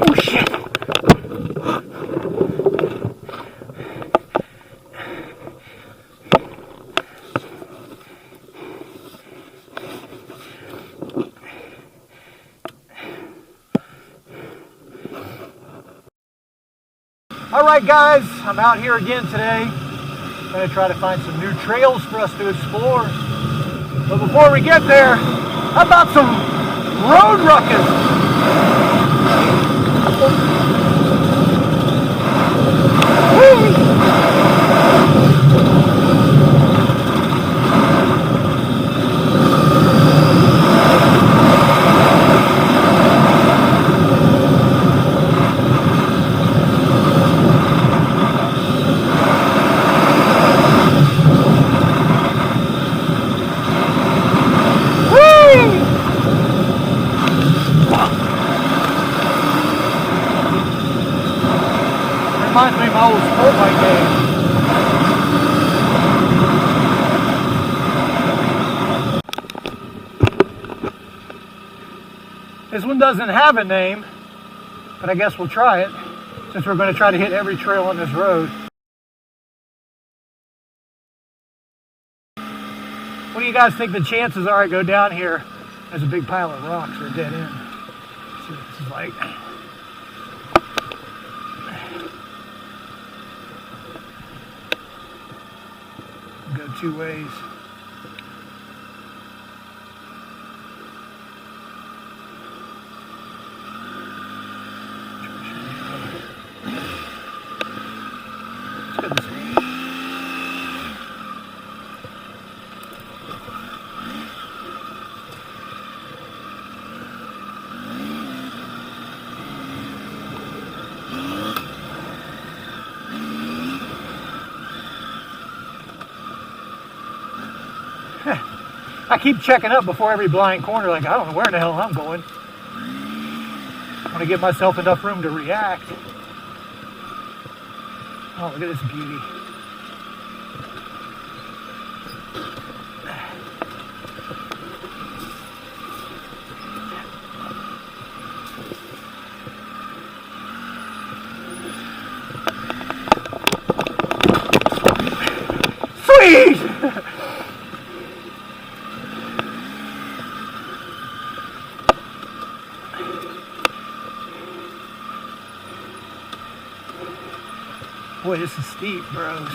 Oh shit! Alright guys, I'm out here again today. I'm going to try to find some new trails for us to explore. But before we get there, how about some road ruckus? Whee! Reminds me of my old sport bike days. This one doesn't have a name, but I guess we'll try it since we're going to try to hit every trail on this road. What do you guys think the chances are I go down here? There's a big pile of rocks or a dead end. Let's see what this is like. Go two ways. Let's go this way. I keep checking up before every blind corner, like I don't know where the hell I'm going. I want to give myself enough room to react. Oh, look at this beauty. Sweet! Boy, this is steep, bros.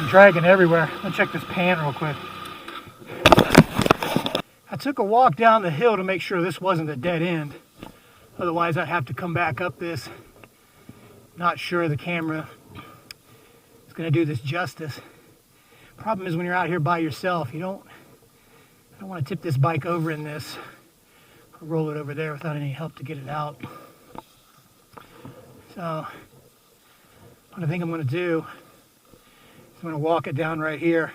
Dragging everywhere. Let's check this pan real quick. I took a walk down the hill to make sure this wasn't a dead end. Otherwise I'd have to come back up this. Not sure the camera is going to do this justice. Problem is when you're out here by yourself, I don't want to tip this bike over in this or roll it over there without any help to get it out. So what I think I'm going to do, I'm going to walk it down right here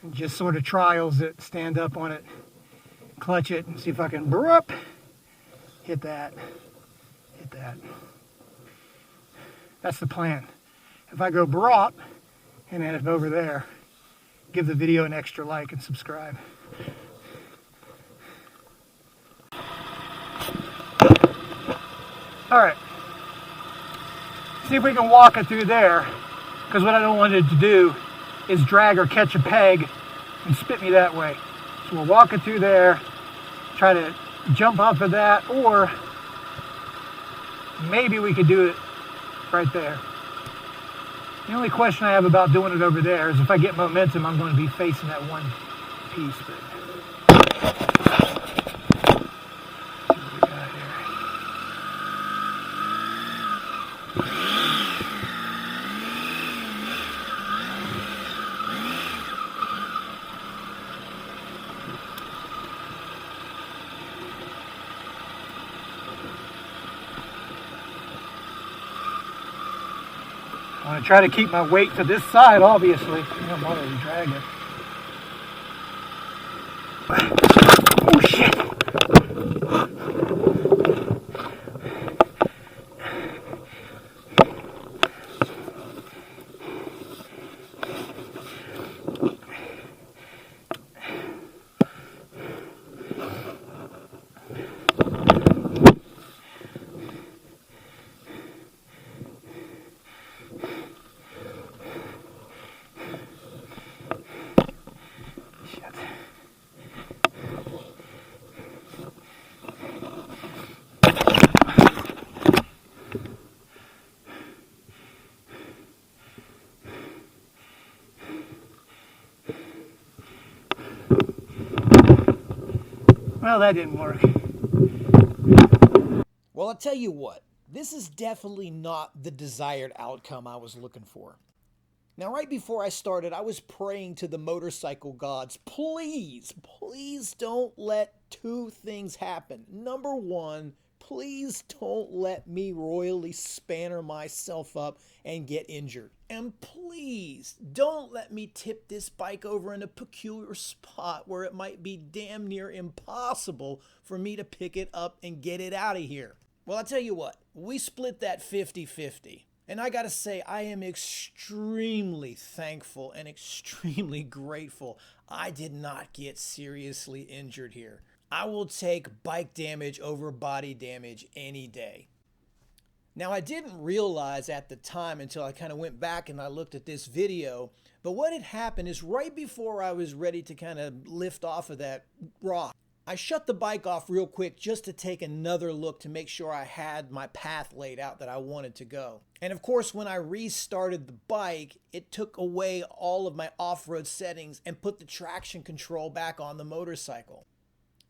and just sort of trials it, stand up on it, clutch it, and see if I can hit that. That's the plan. If I go brop and then if over there, give the video an extra like and subscribe. All right, see if we can walk it through there. Because what I don't want it to do is drag or catch a peg and spit me that way. So we'll walk it through there, try to jump off of that, or maybe we could do it right there. The only question I have about doing it over there is if I get momentum, I'm going to be facing that one piece. But I'm going to try to keep my weight to this side, obviously. I'm already dragging. Oh, shit! Well, that didn't work. Well, I'll tell you what, this is definitely not the desired outcome I was looking for. Now, right before I started, I was praying to the motorcycle gods, please, please don't let two things happen. Number one, please don't let me royally spanner myself up and get injured. And please don't let me tip this bike over in a peculiar spot where it might be damn near impossible for me to pick it up and get it out of here. Well, I'll tell you what, we split that 50-50. And I gotta say, I am extremely thankful and extremely grateful I did not get seriously injured here. I will take bike damage over body damage any day. Now, I didn't realize at the time until I kind of went back and I looked at this video, but what had happened is right before I was ready to kind of lift off of that rock, I shut the bike off real quick just to take another look to make sure I had my path laid out that I wanted to go. And of course, when I restarted the bike, it took away all of my off-road settings and put the traction control back on the motorcycle.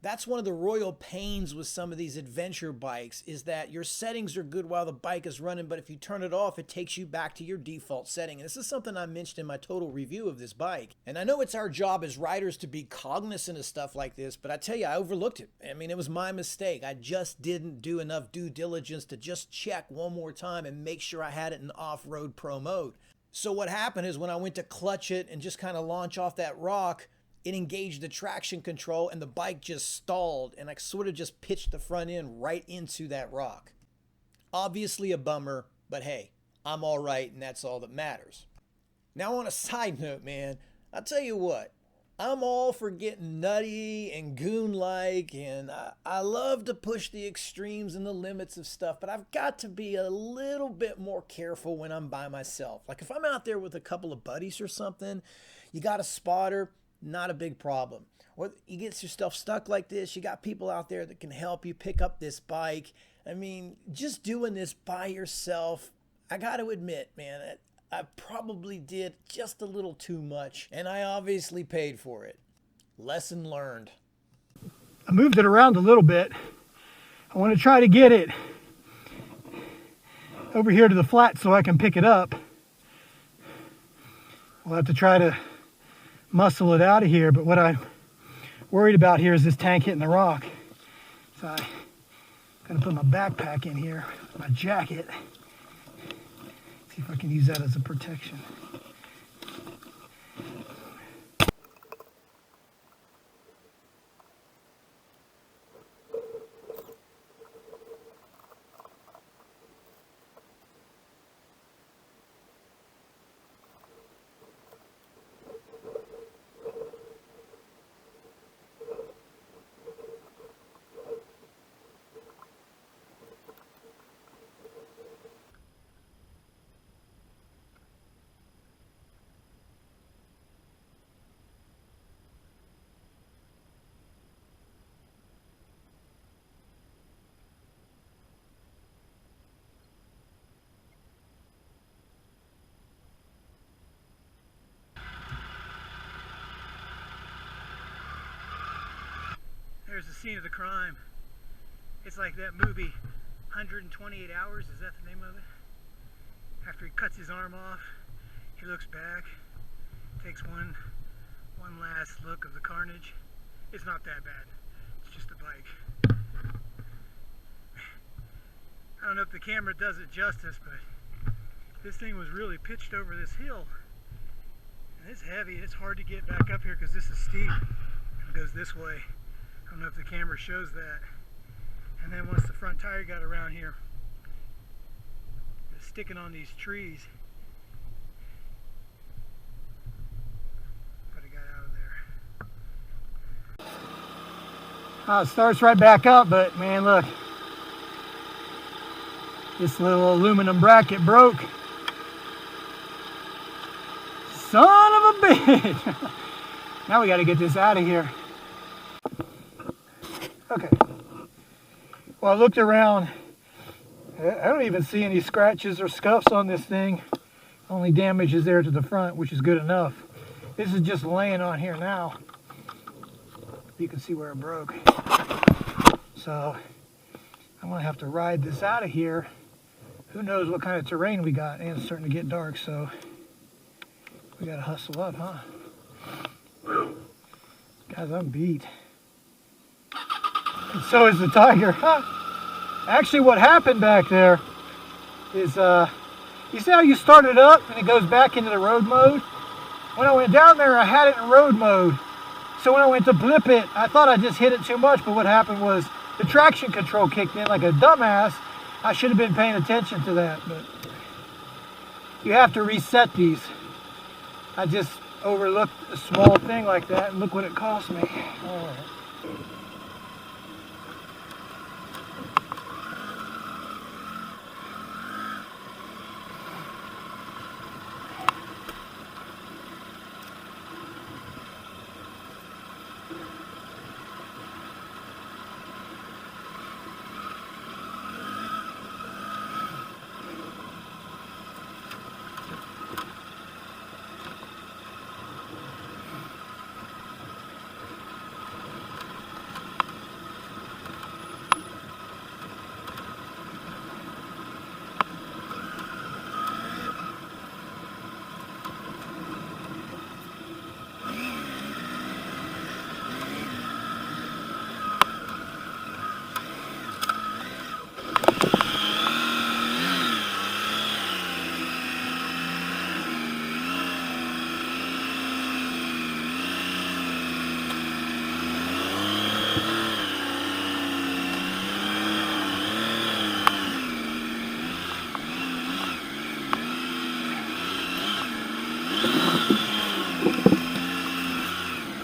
That's one of the royal pains with some of these adventure bikes, is that your settings are good while the bike is running, but if you turn it off, it takes you back to your default setting. And this is something I mentioned in my total review of this bike. And I know it's our job as riders to be cognizant of stuff like this, but I tell you, I overlooked it. I mean, it was my mistake. I just didn't do enough due diligence to just check one more time and make sure I had it in off-road pro mode. So what happened is when I went to clutch it and just kind of launch off that rock, it engaged the traction control and the bike just stalled, and I sort of just pitched the front end right into that rock. Obviously a bummer, but hey, I'm all right, and that's all that matters. Now, on a side note, man, I'll tell you what, I'm all for getting nutty and goon-like, and I love to push the extremes and the limits of stuff, but I've got to be a little bit more careful when I'm by myself. Like if I'm out there with a couple of buddies or something, you got a spotter, not a big problem. Or you get yourself stuck like this, you got people out there that can help you pick up this bike. I mean, just doing this by yourself, I got to admit, man, I probably did just a little too much, and I obviously paid for it. Lesson learned. I moved it around a little bit. I want to try to get it over here to the flat so I can pick it up. We'll have to try to muscle it out of here, but what I'm worried about here is this tank hitting the rock. So I'm gonna put my backpack in here, my jacket. See if I can use that as a protection. There's the scene of the crime. It's like that movie, 128 Hours, is that the name of it? After he cuts his arm off, he looks back, takes one last look of the carnage. It's not that bad. It's just a bike. I don't know if the camera does it justice, but This thing was really pitched over this hill. And it's heavy. It's hard to get back up here because this is steep. It goes this way. I don't know if the camera shows that. And then once the front tire got around here, it's sticking on these trees. But it got out of there. It starts right back up, but man, look. This little aluminum bracket broke. Son of a bitch! Now we got to get this out of here. Okay. Well, I looked around. I don't even see any scratches or scuffs on this thing. Only damage is there to the front, which is good enough. This is just laying on here now. You can see where it broke. So I'm going to have to ride this out of here. Who knows what kind of terrain we got, and it's starting to get dark, so we got to hustle up, huh? Whew. Guys, I'm beat. And so is the tiger. Huh? Actually, what happened back there is, you see how you start it up and it goes back into the road mode? When I went down there, I had it in road mode. So when I went to blip it, I thought I just hit it too much, but what happened was the traction control kicked in like a dumbass. I should have been paying attention to that, but you have to reset these. I just overlooked a small thing like that, and look what it cost me. All right.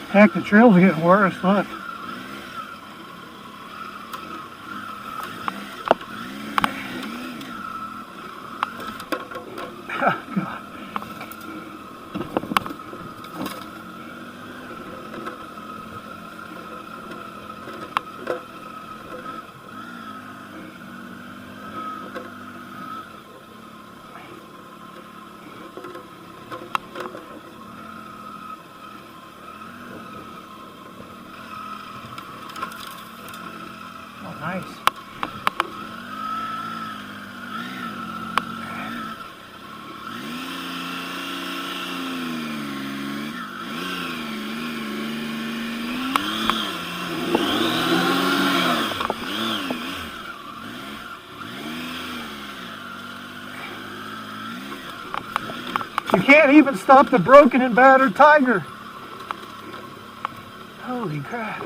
Heck, the trails are getting worse, look. Oh, God. Nice. You can't even stop the broken and battered tiger. Holy crap.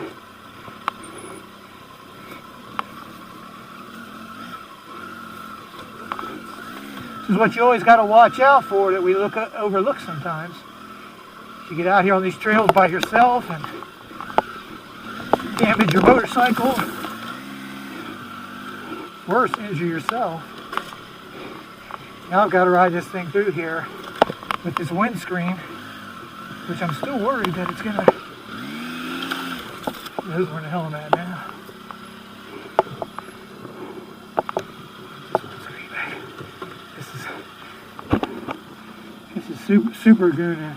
This is what you always got to watch out for, that we overlook sometimes. You get out here on these trails by yourself and damage your motorcycle. Worse, injure yourself. Now I've got to ride this thing through here with this windscreen, which I'm still worried that it's going to... Who knows where the hell I'm at now. This is super good. I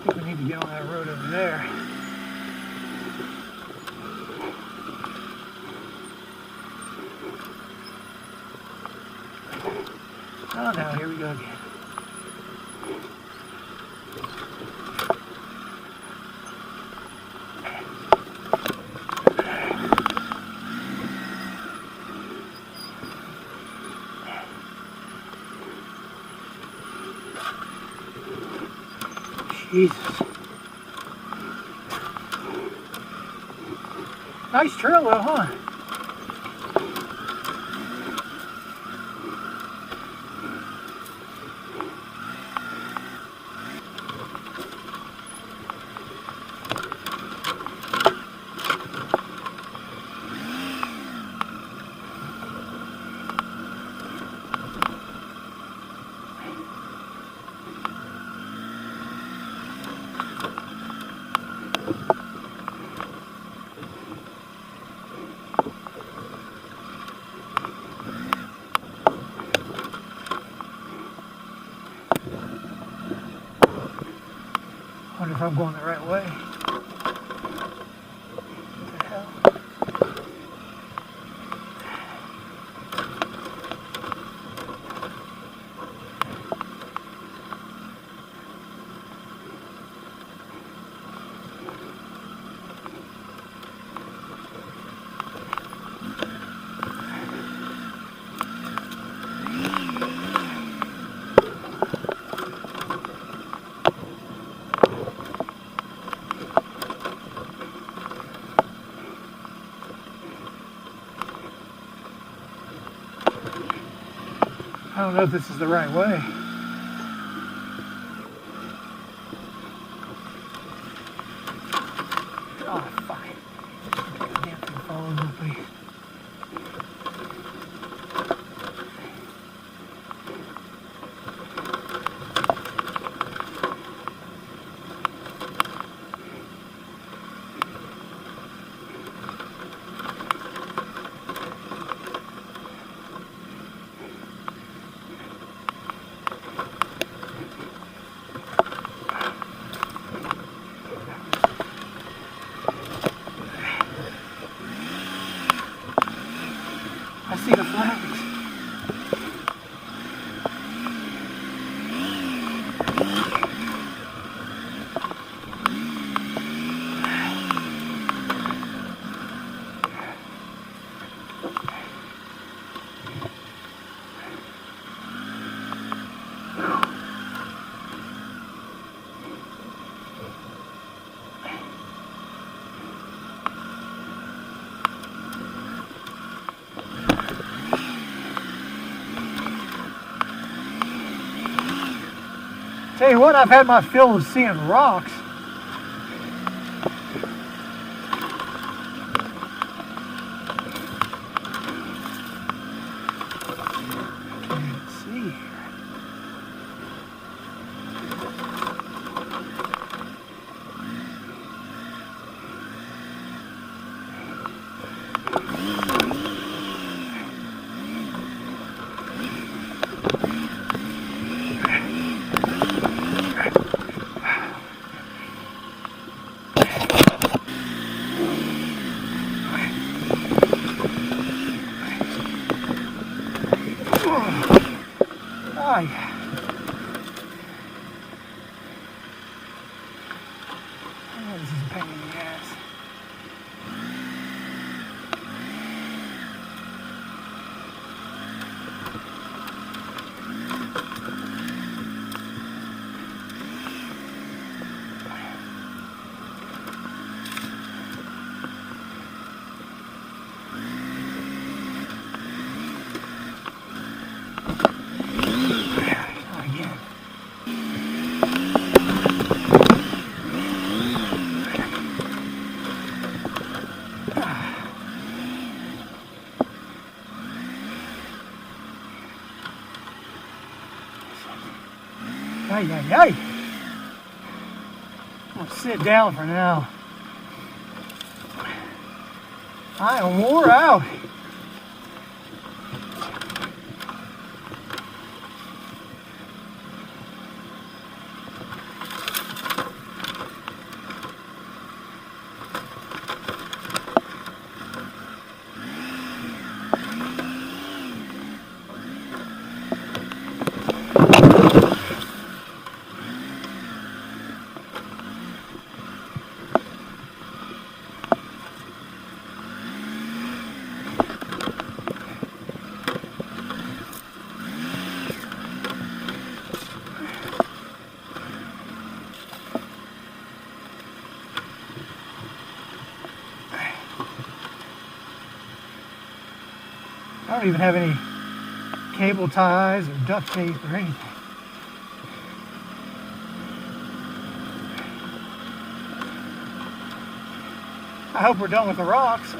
think we need to get on that road over there. Oh no, here we go again. Jesus. Nice trail though, huh? Wonder if I'm going the right way. What the hell? I don't know if this is the right way. Oh, fuck. Damn thing fall over the place. I see the flags. Tell you what, I've had my fill of seeing rocks. Can't see here. Oh, yeah. Oh, this is a pain in the ass. Again. Ay, ay, ay. I'm gonna sit down for now. I am wore out. I don't even have any cable ties or duct tape or anything. I hope we're done with the rocks.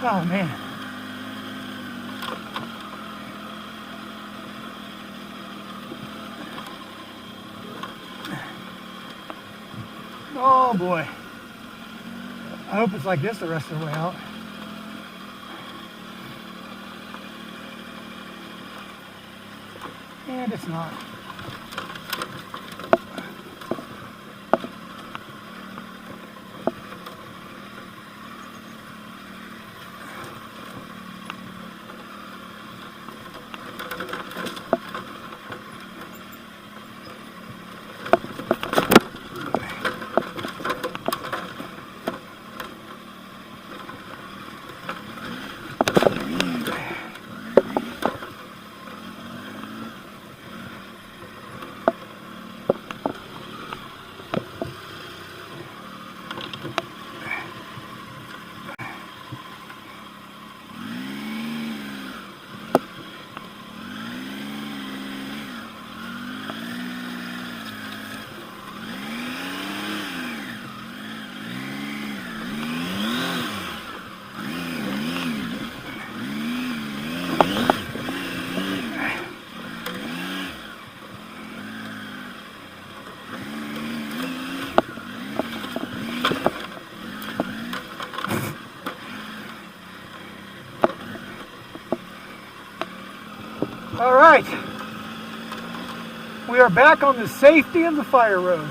Oh man. Oh boy. I hope it's like this the rest of the way out. And it's not. All right, we are back on the safety of the fire road.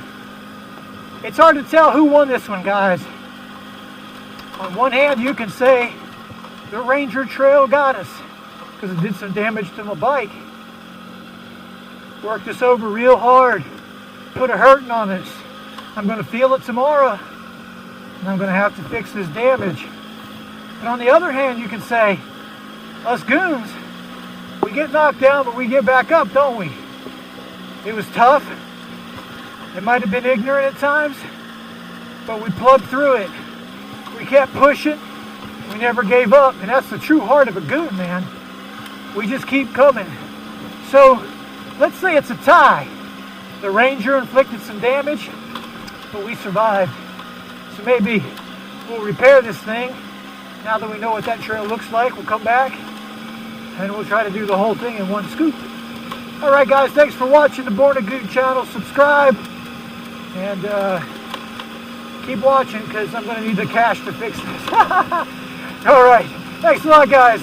It's hard to tell who won this one, guys. On one hand, you can say the Ranger Trail got us because it did some damage to my bike. Worked us over real hard, put a hurting on us. I'm going to feel it tomorrow, and I'm going to have to fix this damage. But on the other hand, you can say, us goons, we get knocked down, but we get back up, don't we? It was tough. It might have been ignorant at times, but we plugged through it. We kept pushing. We never gave up, and that's the true heart of a goon, man. We just keep coming. So, let's say it's a tie. The Ranger inflicted some damage, but we survived. So maybe we'll repair this thing. Now that we know what that trail looks like, we'll come back and we'll try to do the whole thing in one scoop. All right, guys, thanks for watching the Born a Goon channel. Subscribe and keep watching because I'm going to need the cash to fix this. All right, thanks a lot, guys.